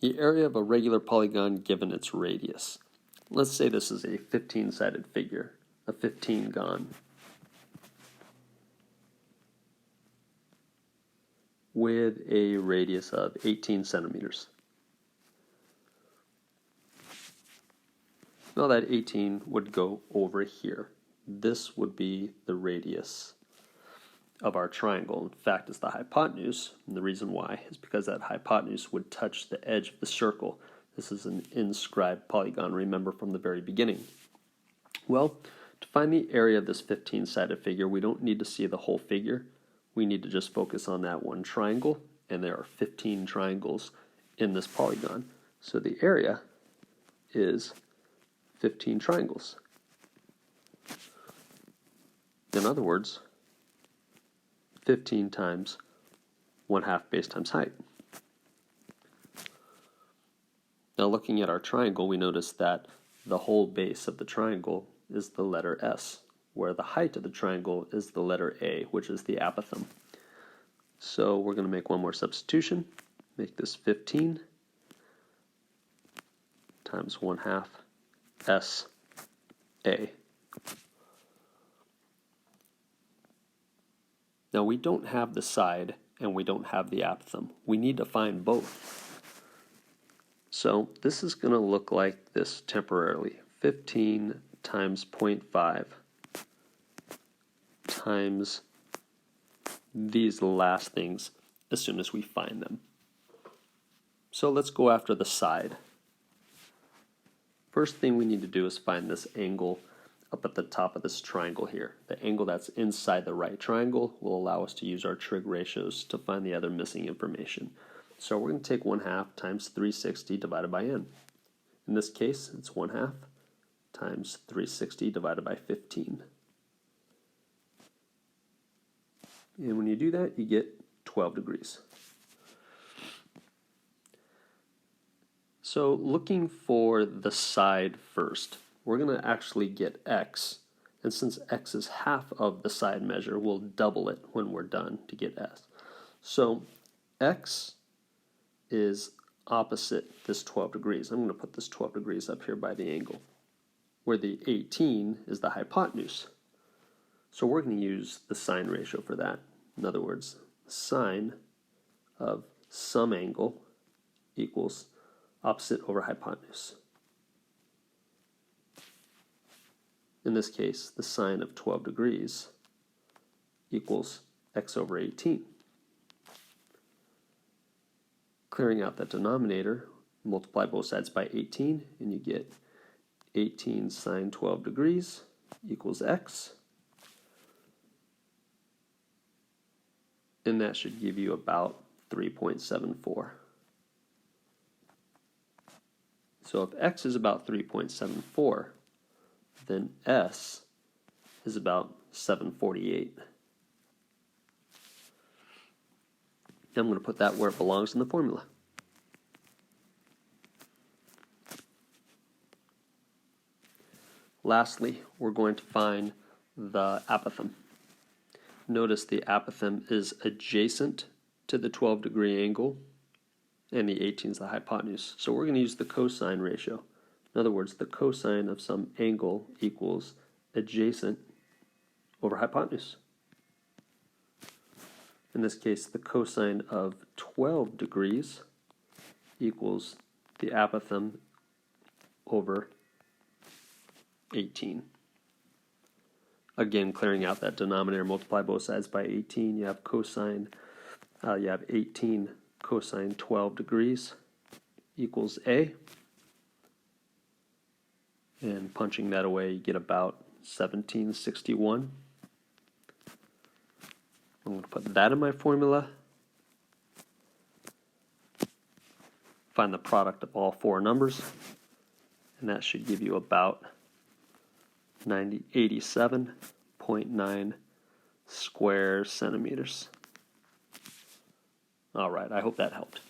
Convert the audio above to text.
The area of a regular polygon given its radius. Let's say this is a 15-sided figure, a 15-gon, with a radius of 18 centimeters. Now that 18 would go over here. This would be the radius of our triangle. In fact, it's the hypotenuse, and the reason why is because that hypotenuse would touch the edge of the circle. This is an inscribed polygon, remember, from the very beginning. Well, to find the area of this 15-sided figure, we don't need to see the whole figure. We need to just focus on that one triangle, and there are 15 triangles in this polygon. So the area is 15 triangles. In other words, 15 times 1/2 base times height. Now looking at our triangle, we notice that the whole base of the triangle is the letter S, where the height of the triangle is the letter A, which is the apothem. So we're going to make one more substitution. Make this 15 times 1/2 S A. Now we don't have the side and we don't have the apothem. We need to find both. So this is going to look like this temporarily. 15 times 0.5 times these last things as soon as we find them. So let's go after the side. First thing we need to do is find this angle up at the top of this triangle here. The angle that's inside the right triangle will allow us to use our trig ratios to find the other missing information. So we're going to take 1/2 times 360 divided by n. In this case, it's 1/2 times 360 divided by 15. And when you do that, you get 12 degrees. So looking for the side first, we're going to actually get x, and since x is half of the side measure, we'll double it when we're done to get s. So x is opposite this 12 degrees. I'm going to put this 12 degrees up here by the angle, where the 18 is the hypotenuse. So we're going to use the sine ratio for that. In other words, sine of some angle equals opposite over hypotenuse. In this case, the sine of 12 degrees equals x over 18. Clearing out that denominator, multiply both sides by 18, and you get 18 sine 12 degrees equals x. And that should give you about 3.74. So if x is about 3.74, then s is about 748. I'm going to put that where it belongs in the formula. Lastly, we're going to find the apothem. Notice the apothem is adjacent to the 12-degree angle, and the 18 is the hypotenuse. So we're going to use the cosine ratio. In other words, the cosine of some angle equals adjacent over hypotenuse. In this case, the cosine of 12 degrees equals the apothem over 18. Again, clearing out that denominator, multiply both sides by 18. You have cosine, you have 18 cosine 12 degrees equals A. And punching that away, you get about 1761. I'm going to put that in my formula. Find the product of all four numbers, and that should give you about 87.9 square centimeters. All right, I hope that helped.